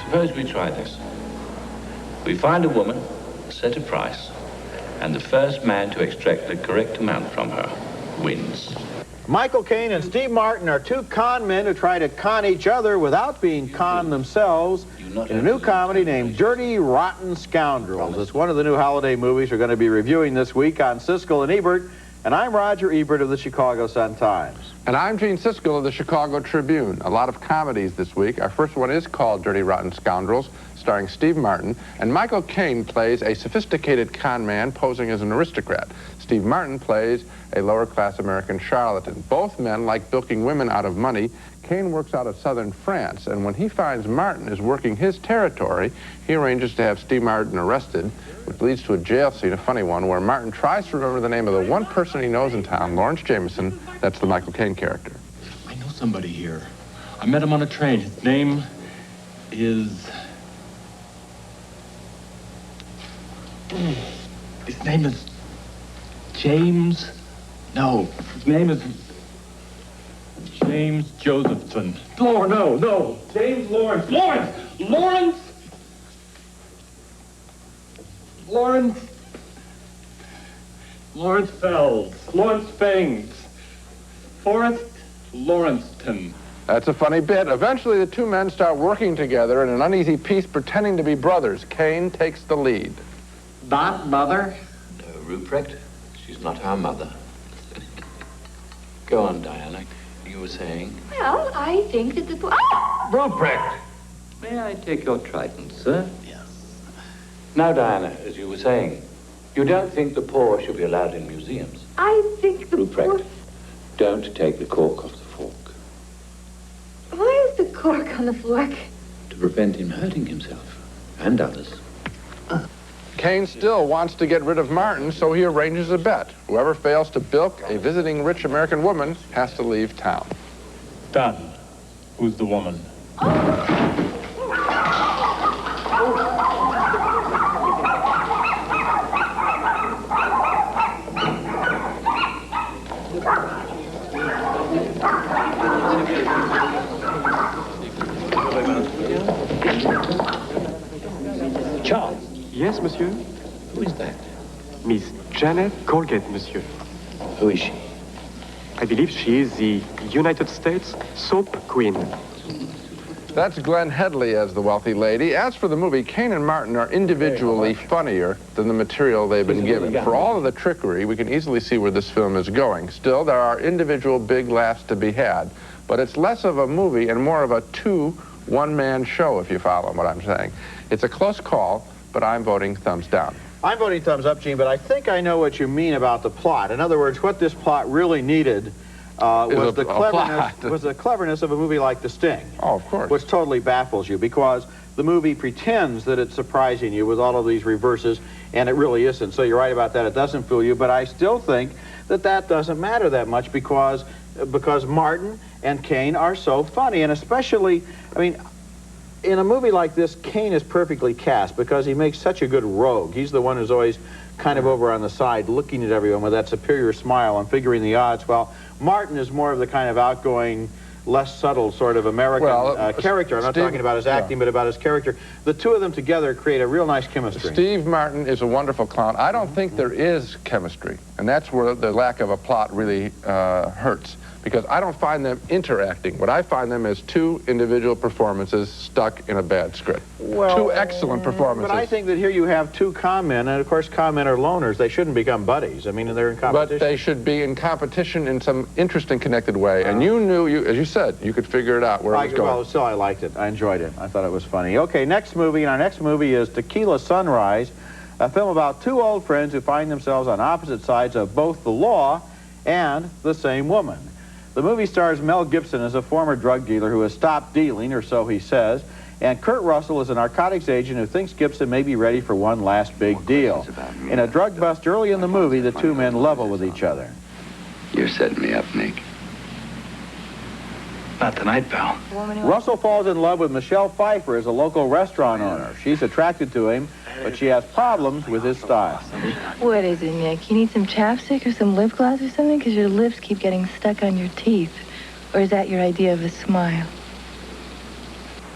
Suppose we try this. We find a woman, set a price, and the first man to extract the correct amount from her wins. Michael Caine and Steve Martin are two con men who try to con each other without being conned themselves in a new comedy named Dirty Rotten Scoundrels. It's one of the new holiday movies we're going to be reviewing this week on Siskel and Ebert. And I'm Roger Ebert of the Chicago Sun-Times. And I'm Gene Siskel of the Chicago Tribune. A lot of comedies this week. Our first one is called Dirty Rotten Scoundrels, starring Steve Martin. And Michael Caine plays a sophisticated con man posing as an aristocrat. Steve Martin plays a lower-class American charlatan. Both men like bilking women out of money. Caine works out of southern France, and when he finds Martin is working his territory, he arranges to have Steve Martin arrested, which leads to a jail scene, a funny one, where Martin tries to remember the name of the one person he knows in town, Lawrence Jameson. That's the Michael Caine character. I know somebody here. I met him on a train. His name is... His name is James... No, his name is... James Josephson. No. James Lawrence. Lawrence Fells. Lawrence Fangs. Forrest Lawrencetown. That's a funny bit. Eventually, the two men start working together in an uneasy piece pretending to be brothers. Caine takes the lead. Not mother? No, Ruprecht. She's not our mother. Go on, Diana. You were saying? Well, I think that the... Ah! Ruprecht! May I take your trident, sir? Yes. Now, Diana, as you were saying, you don't think the poor should be allowed in museums? I think the Ruprecht, poor... don't take the cork off the fork. Why is the cork on the fork? To prevent him hurting himself and others. Caine still wants to get rid of Martin, so he arranges a bet. Whoever fails to bilk a visiting rich American woman has to leave town. Done. Who's the woman? Charles. Yes, monsieur? Who is that? Miss Janet Colgate, monsieur. Who is she? I believe she is the United States soap queen. That's Glenn Headley as the wealthy lady. As for the movie, Caine and Martin are individually funnier than the material they've been given. For all of the trickery, we can easily see where this film is going. Still, there are individual big laughs to be had. But it's less of a movie and more of a one-man show, if you follow what I'm saying. It's a close call, but I'm voting thumbs down. I'm voting thumbs up, Gene, but I think I know what you mean about the plot. In other words, what this plot really needed was the cleverness of a movie like The Sting. Oh, of course. Which totally baffles you, because the movie pretends that it's surprising you with all of these reverses, and it really isn't. So you're right about that. It doesn't fool you, but I still think that that doesn't matter that much because Martin and Caine are so funny, and especially, I mean, in a movie like this, Caine is perfectly cast because he makes such a good rogue. He's the one who's always kind of over on the side looking at everyone with that superior smile and figuring the odds, while Martin is more of the kind of outgoing, less subtle sort of American character. I'm not talking about his acting, but about his character. The two of them together create a real nice chemistry. Steve Martin is a wonderful clown. I don't think there is chemistry, and that's where the lack of a plot really hurts. Because I don't find them interacting. What I find them is two individual performances stuck in a bad script. Well, two excellent performances. But I think that here you have two con men, and of course con men are loners. They shouldn't become buddies. I mean, they're in competition. But they should be in competition in some interesting, connected way. And you knew, as you said, you could figure it out where it was going. Well, still, I liked it. I enjoyed it. I thought it was funny. Okay, next movie. And our next movie is Tequila Sunrise, a film about two old friends who find themselves on opposite sides of both the law and the same woman. The movie stars Mel Gibson as a former drug dealer who has stopped dealing, or so he says, and Kurt Russell is a narcotics agent who thinks Gibson may be ready for one last big deal. In a drug bust early in the movie, the two men level with each other. You're setting me up, Nick. Not tonight, pal. Russell falls in love with Michelle Pfeiffer as a local restaurant owner. She's attracted to him, but she has problems with his style. What is it, Nick? You need some chapstick or some lip gloss or something? Because your lips keep getting stuck on your teeth. Or is that your idea of a smile?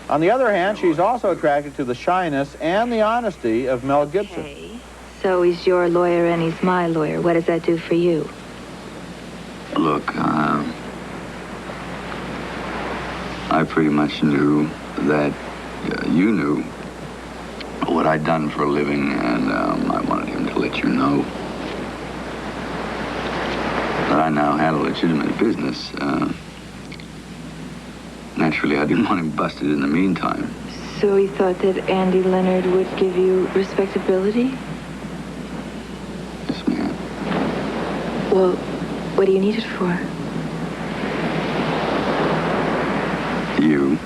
On the other hand, she's also attracted to the shyness and the honesty of Mel Gibson. Okay. So he's your lawyer and he's my lawyer. What does that do for you? Look, I pretty much knew that you knew what I'd done for a living, and I wanted him to let you know that I now had a legitimate business. Naturally, I didn't want him busted in the meantime. So he thought that Andy Leonard would give you respectability? Yes, ma'am. Well, what do you need it for? You.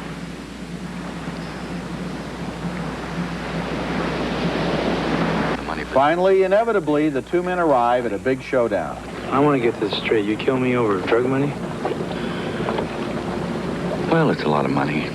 Finally, inevitably, the two men arrive at a big showdown. I want to get this straight. You kill me over drug money? Well, it's a lot of money.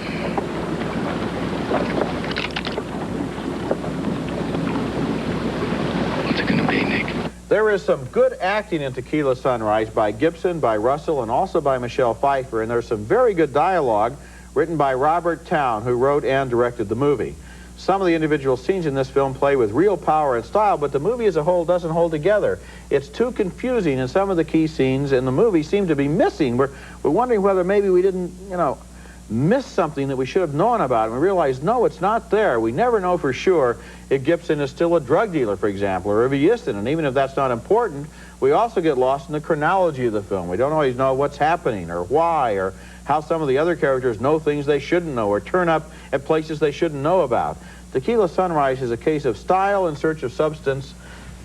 What's it gonna be, Nick? There is some good acting in Tequila Sunrise by Gibson, by Russell, and also by Michelle Pfeiffer, and there's some very good dialogue written by Robert Towne, who wrote and directed the movie. Some of the individual scenes in this film play with real power and style, but the movie as a whole doesn't hold together. It's too confusing, and some of the key scenes in the movie seem to be missing. We're wondering whether maybe we didn't, miss something that we should have known about, and we realized, no, it's not there. We never know for sure if Gibson is still a drug dealer, for example, or if he isn't. And even if that's not important, we also get lost in the chronology of the film. We don't always know what's happening or why, or how some of the other characters know things they shouldn't know or turn up at places they shouldn't know about. Tequila Sunrise is a case of style in search of substance,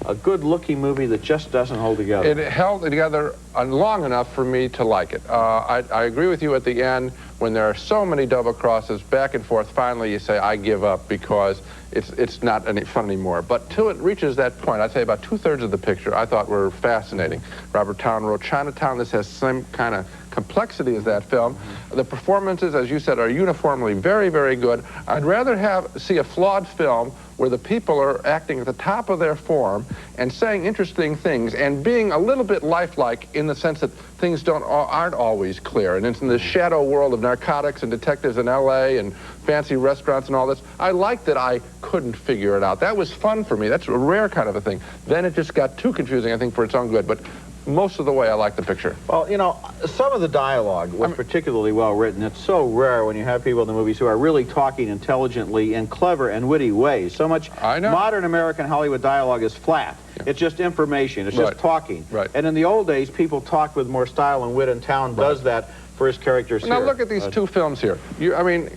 a good-looking movie that just doesn't hold together. It held together long enough for me to like it. I agree with you at the end. When there are so many double crosses back and forth, finally you say, I give up, because it's not any fun anymore. But till it reaches that point, I'd say about 2/3 of the picture I thought were fascinating. Robert Towne wrote Chinatown. This has some kind of complexity as that film. The performances, as you said, are uniformly very, very good. I'd rather see a flawed film where the people are acting at the top of their form and saying interesting things and being a little bit lifelike in the sense that things aren't always clear. And it's in the shadow world of narcotics and detectives in L.A. and fancy restaurants and all this. I liked that I couldn't figure it out. That was fun for me. That's a rare kind of a thing. Then it just got too confusing, I think, for its own good. But most of the way, I like the picture. Well, some of the dialogue was particularly well written. It's so rare when you have people in the movies who are really talking intelligently in clever and witty ways. So much modern American Hollywood dialogue is flat. Yeah. It's just information. It's just talking. Right. And in the old days, people talked with more style and wit, and Towne does that for his characters here. Now look at these two films here.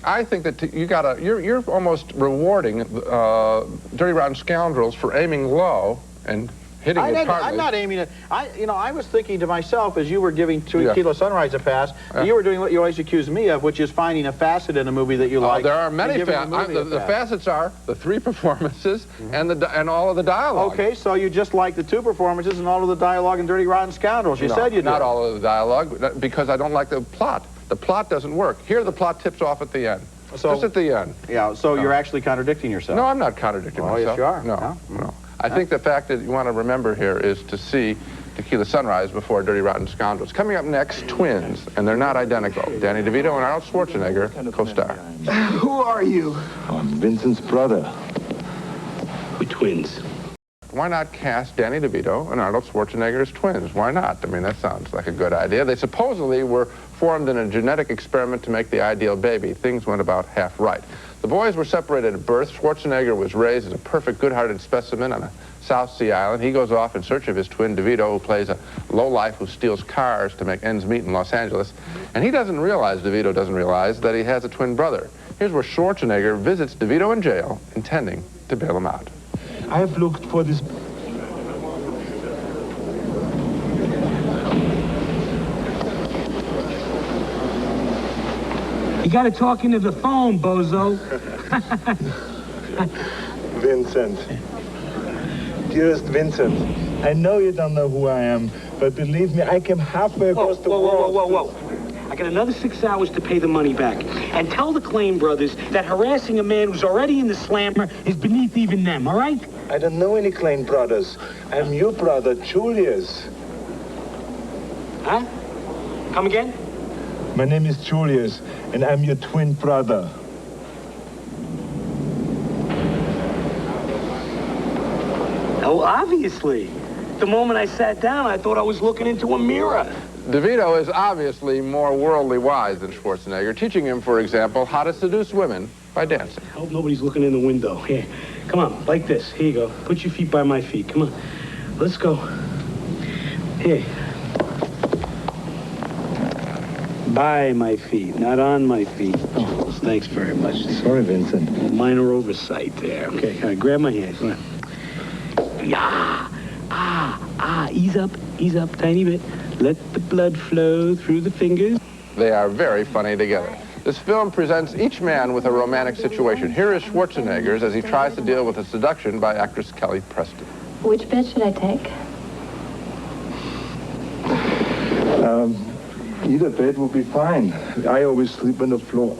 I think that you're almost rewarding Dirty Rotten Scoundrels for aiming low and hitting it hardly. I'm not aiming at. I was thinking to myself as you were giving Tequila Sunrise a pass, you were doing what you always accuse me of, which is finding a facet in a movie that you like. There are many facets. The facets are the three performances and all of the dialogue. Okay, so you just like the two performances and all of the dialogue in Dirty Rotten Scoundrels. You said you did. Not all of the dialogue, because I don't like the plot. The plot doesn't work. Here, the plot tips off at the end. So, just at the end. Yeah. So you're actually contradicting yourself. No, I'm not contradicting myself. Yes, you are. No. I think the fact that you want to remember here is to see Tequila Sunrise before Dirty Rotten Scoundrels. Coming up next, twins, and they're not identical. Danny DeVito and Arnold Schwarzenegger co-star. Who are you? I'm Vincent's brother. We're twins. Why not cast Danny DeVito and Arnold Schwarzenegger as twins? Why not? I mean, that sounds like a good idea. They supposedly were formed in a genetic experiment to make the ideal baby. Things went about half right. The boys were separated at birth. Schwarzenegger was raised as a perfect, good-hearted specimen on a South Sea island. He goes off in search of his twin, DeVito, who plays a lowlife who steals cars to make ends meet in Los Angeles. And DeVito doesn't realize, that he has a twin brother. Here's where Schwarzenegger visits DeVito in jail, intending to bail him out. I have looked for this. You gotta talk into the phone, bozo. Vincent. Dearest Vincent, I know you don't know who I am, but believe me, I came halfway across the world. Whoa. I got another 6 hours to pay the money back. And tell the Claim brothers that harassing a man who's already in the slammer is beneath even them, all right? I don't know any Klein brothers. I'm your brother, Julius. Huh? Come again? My name is Julius, and I'm your twin brother. Oh, obviously. The moment I sat down, I thought I was looking into a mirror. DeVito is obviously more worldly wise than Schwarzenegger, teaching him, for example, how to seduce women by dancing. I hope nobody's looking in the window. Here, come on, like this. Here you go. Put your feet by my feet. Come on. Let's go. Here. By my feet, not on my feet. Oh, thanks very much. Sorry, Vincent. Minor oversight there. Okay, all right, grab my hand. Come on. Yeah. Ease up, tiny bit. Let the blood flow through the fingers. They are very funny together. This film presents each man with a romantic situation. Here is Schwarzenegger's as he tries to deal with a seduction by actress Kelly Preston. Which bed should I take? Either bed will be fine. I always sleep on the floor.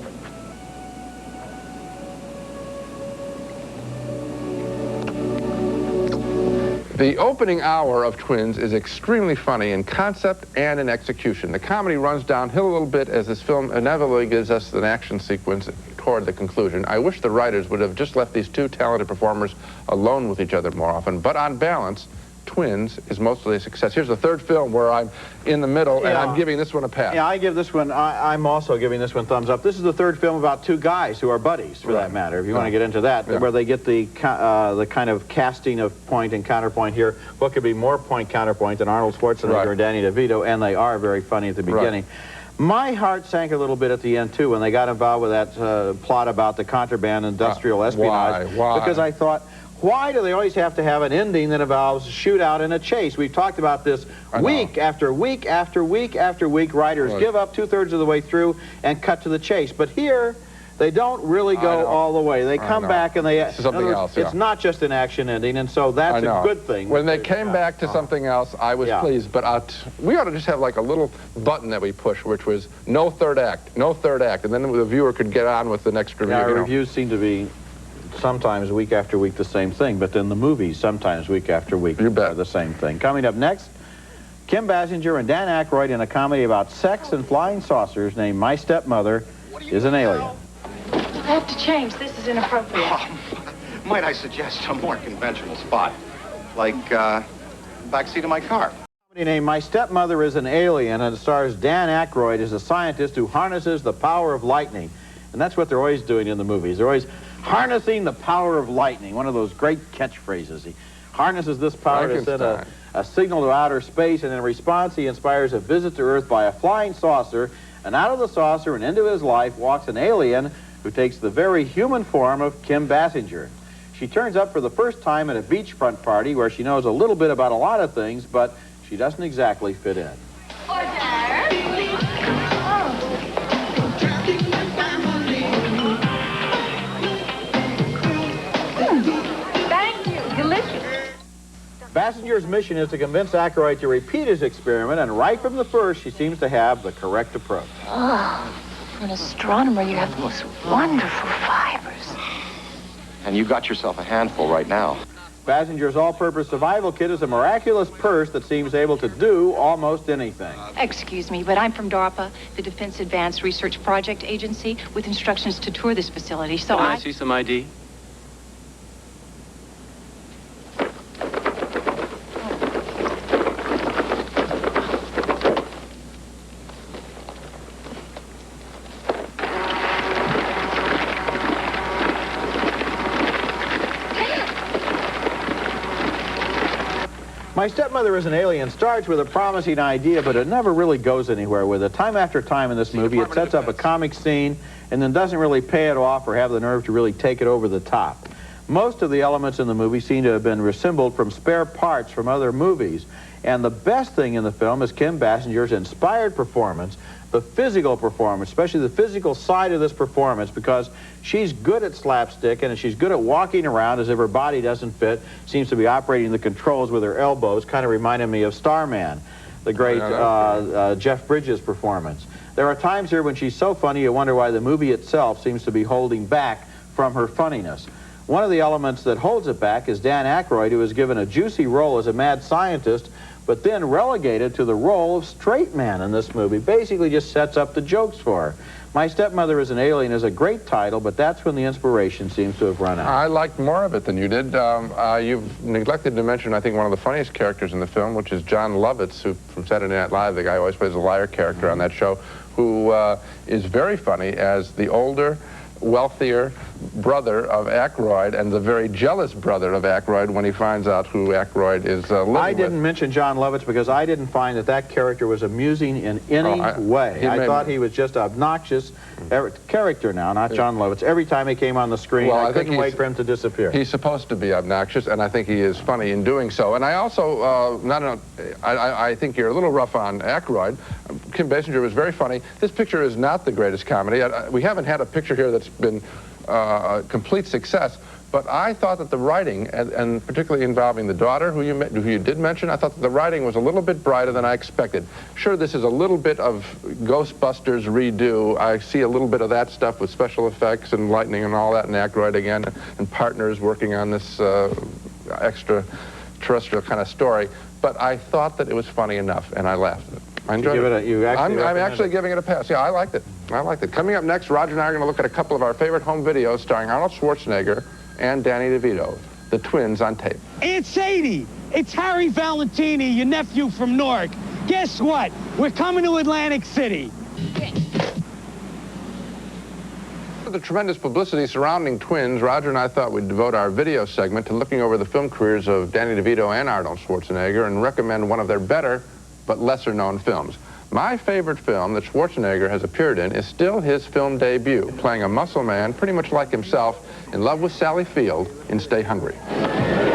The opening hour of Twins is extremely funny in concept and in execution. The comedy runs downhill a little bit as this film inevitably gives us an action sequence toward the conclusion. I wish the writers would have just left these two talented performers alone with each other more often, but on balance, Twins is mostly a success. Here's the third film where I'm in the middle, and I'm giving this one a pass. Yeah, I give this one, I'm also giving this one thumbs up. This is the third film about two guys who are buddies, for that matter, if you want to get into that, where they get the kind of casting of point and counterpoint here. What could be more point-counterpoint than Arnold Schwarzenegger and Danny DeVito, and they are very funny at the beginning. My heart sank a little bit at the end, too, when they got involved with that plot about the contraband industrial espionage. Why? Because I thought, why do they always have to have an ending that involves a shootout and a chase? We've talked about this week after week after week after week. Writers give up 2/3 of the way through and cut to the chase. But here, they don't really go all the way. They come back and they... something else, It's not just an action ending, and so that's a good thing. When they came back to something else, I was pleased. But we ought to just have like a little button that we push, which was no third act, no third act. And then the viewer could get on with the next review. Yeah, reviews seem to be... sometimes week after week the same thing, but then the movies sometimes week after week are the same thing. Coming up next, Kim Basinger and Dan Aykroyd in a comedy about sex and flying saucers named My Stepmother Is an Alien. I have to change. This is inappropriate. Might I suggest a more conventional spot, like backseat of my car? A comedy named My Stepmother Is an Alien, and it stars Dan Aykroyd as a scientist who harnesses the power of lightning. And that's what they're always doing in the movies. They're always harnessing the power of lightning, one of those great catchphrases. He harnesses this power to send a signal to outer space, and in response he inspires a visit to Earth by a flying saucer, and out of the saucer and into his life walks an alien who takes the very human form of Kim Basinger. She turns up for the first time at a beachfront party where she knows a little bit about a lot of things, but she doesn't exactly fit in. Basinger's mission is to convince Aykroyd to repeat his experiment, and right from the first, she seems to have the correct approach. Oh, for an astronomer, you have the most wonderful fibers. And you got yourself a handful right now. Basinger's all-purpose survival kit is a miraculous purse that seems able to do almost anything. Excuse me, but I'm from DARPA, the Defense Advanced Research Project Agency, with instructions to tour this facility, so Can I see some ID? My Stepmother Is an Alien starts with a promising idea, but it never really goes anywhere with it. Time after time in this movie, it sets up a comic scene and then doesn't really pay it off or have the nerve to really take it over the top. Most of the elements in the movie seem to have been reassembled from spare parts from other movies. And the best thing in the film is Kim Basinger's inspired performance the physical performance, especially the physical side of this performance, because she's good at slapstick and she's good at walking around as if her body doesn't fit, seems to be operating the controls with her elbows, kind of reminded me of Starman, the great Jeff Bridges performance. There are times here when she's so funny you wonder why the movie itself seems to be holding back from her funniness. One of the elements that holds it back is Dan Aykroyd, who is given a juicy role as a mad scientist, but then relegated to the role of straight man in this movie. Basically just sets up the jokes for her. My Stepmother Is an Alien is a great title, but that's when the inspiration seems to have run out. I liked more of it than you did. You've neglected to mention, I think, one of the funniest characters in the film, which is John Lovitz, who, from Saturday Night Live, the guy who always plays the liar character on that show, who is very funny as the older, wealthier brother of Aykroyd and the very jealous brother of Aykroyd when he finds out who Aykroyd is living with. I didn't mention John Lovitz because I didn't find that that character was amusing in any way. I thought he was just obnoxious character now, not John Lovitz. Every time he came on the screen, I couldn't wait for him to disappear. He's supposed to be obnoxious, and I think he is funny in doing so. And I also, I think you're a little rough on Aykroyd. Kim Basinger was very funny. This picture is not the greatest comedy. We haven't had a picture here that's been a complete success, but I thought that the writing, and particularly involving the daughter, who you did mention, I thought that the writing was a little bit brighter than I expected. Sure, this is a little bit of Ghostbusters redo. I see a little bit of that stuff with special effects and lightning and all that, and Aykroyd again, and partners working on this extraterrestrial kind of story. But I thought that it was funny enough, and I laughed at it. I enjoyed it. I'm actually giving it a pass. Yeah, I liked it. I liked it. Coming up next, Roger and I are going to look at a couple of our favorite home videos starring Arnold Schwarzenegger and Danny DeVito, the twins on tape. It's Sadie. It's Harry Valentini, your nephew from Newark. Guess what? We're coming to Atlantic City. With the tremendous publicity surrounding twins, Roger and I thought we'd devote our video segment to looking over the film careers of Danny DeVito and Arnold Schwarzenegger and recommend one of their better but lesser-known films. My favorite film that Schwarzenegger has appeared in is still his film debut, playing a muscle man pretty much like himself, in love with Sally Field in Stay Hungry.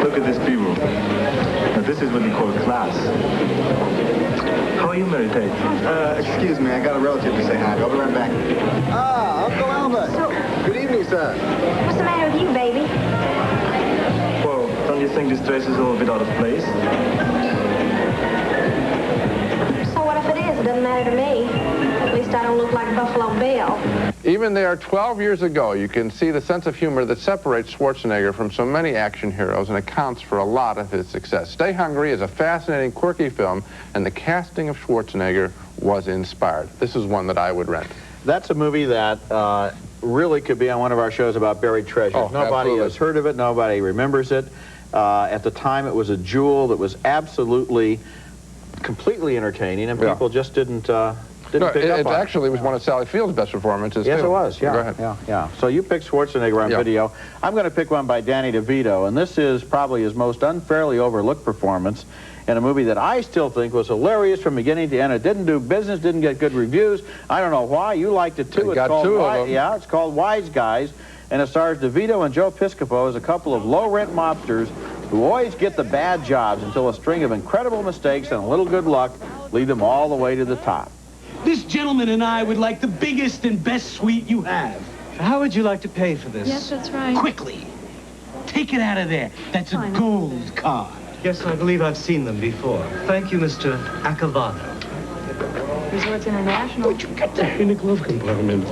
Look at this people. Now, this is what you call class. How are you, Mary Tate? Excuse me, I got a relative to say hi. I'll be right back. Ah, Uncle Albert. Good evening, sir. What's the matter with you, baby? Well, don't you think this dress is a little bit out of place? It doesn't matter to me. At least I don't look like Buffalo Bill. Even there 12 years ago, you can see the sense of humor that separates Schwarzenegger from so many action heroes and accounts for a lot of his success. Stay Hungry is a fascinating, quirky film, and the casting of Schwarzenegger was inspired. This is one that I would rent. That's a movie that really could be on one of our shows about buried treasures. Oh, nobody has heard of it. Nobody remembers it. At the time, it was a jewel that was absolutely completely entertaining, and people just didn't pick up on it. It actually was one of Sally Field's best performances, Yes, too. it was. Yeah, Go ahead. Yeah. So you picked Schwarzenegger on video. I'm going to pick one by Danny DeVito, and this is probably his most unfairly overlooked performance in a movie that I still think was hilarious from beginning to end. It didn't do business, didn't get good reviews. I don't know why. You liked it, too. It's got two of them. Yeah, it's called Wise Guys, and it stars DeVito and Joe Piscopo as a couple of low-rent mobsters who always get the bad jobs until a string of incredible mistakes and a little good luck lead them all the way to the top. This gentleman and I would like the biggest and best suite you have. How would you like to pay for this? Yes, that's right. Quickly. Take it out of there. That's a gold card. Yes, I believe I've seen them before. Thank you, Mr. Acavano. Resorts International. Where'd you get that in the glove compartment?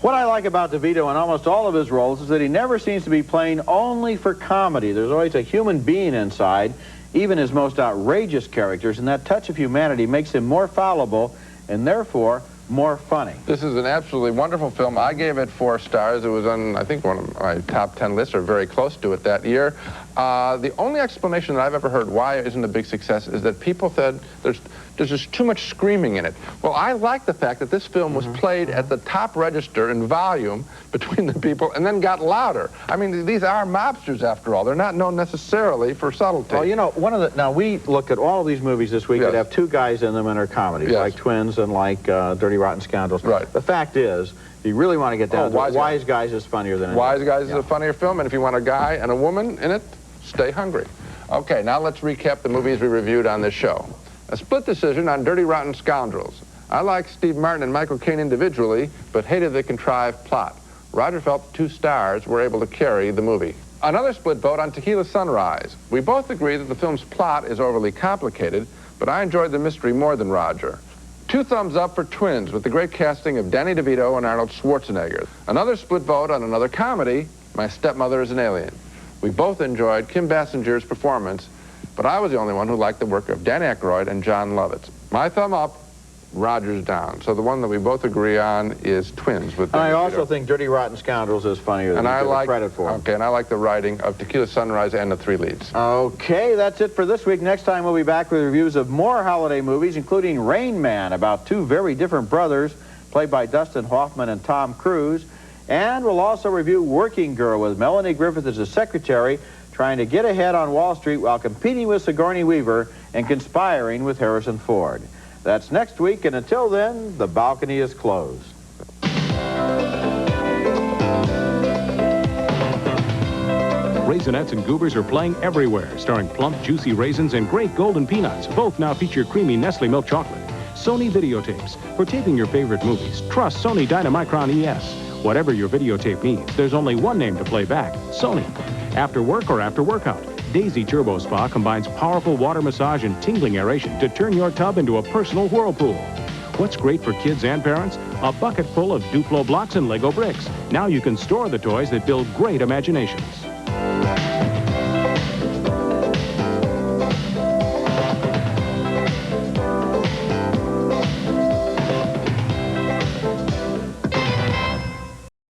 What I like about DeVito in almost all of his roles is that he never seems to be playing only for comedy. There's always a human being inside, even his most outrageous characters, and that touch of humanity makes him more fallible and therefore more funny. This is an absolutely wonderful film. I gave it 4 stars. It was on, I think, one of my top 10 lists, or very close to it that year. The only explanation that I've ever heard why it isn't a big success is that people said there's just too much screaming in it. Well, I like the fact that this film was played at the top register in volume between the people and then got louder. I mean, these are mobsters after all. They're not known necessarily for subtlety. Well, you know, now we looked at all of these movies this week that have 2 guys in them and are comedies, like Twins and like Dirty Rotten Scoundrels. Right. The fact is, if you really want to get down to it, Wise Guys is funnier than Wise Guys is a funnier film, and if you want a guy and a woman in it, Stay Hungry. Okay, now let's recap the movies we reviewed on this show. A split decision on Dirty Rotten Scoundrels. I liked Steve Martin and Michael Caine individually, but hated the contrived plot. Roger felt the 2 stars were able to carry the movie. Another split vote on Tequila Sunrise. We both agree that the film's plot is overly complicated, but I enjoyed the mystery more than Roger. 2 thumbs up for Twins, with the great casting of Danny DeVito and Arnold Schwarzenegger. Another split vote on another comedy, My Stepmother Is an Alien. We both enjoyed Kim Basinger's performance, but I was the only one who liked the work of Dan Aykroyd and John Lovitz. My thumb up, Roger's down. So the one that we both agree on is Twins. With I also think Dirty Rotten Scoundrels is funnier than you give credit for. Okay, and I like the writing of Tequila Sunrise and the 3 leads. Okay, that's it for this week. Next time we'll be back with reviews of more holiday movies, including Rain Man, about 2 very different brothers, played by Dustin Hoffman and Tom Cruise. And we'll also review Working Girl with Melanie Griffith as a secretary, trying to get ahead on Wall Street while competing with Sigourney Weaver and conspiring with Harrison Ford. That's next week, and until then, the balcony is closed. Raisinets and Goobers are playing everywhere, starring plump, juicy raisins and great golden peanuts. Both now feature creamy Nestle milk chocolate. Sony videotapes. For taping your favorite movies, trust Sony Dynamicron ES. Whatever your videotape needs, there's only one name to play back, Sony. After work or after workout, Daisy Turbo Spa combines powerful water massage and tingling aeration to turn your tub into a personal whirlpool. What's great for kids and parents? A bucket full of Duplo blocks and Lego bricks. Now you can store the toys that build great imaginations.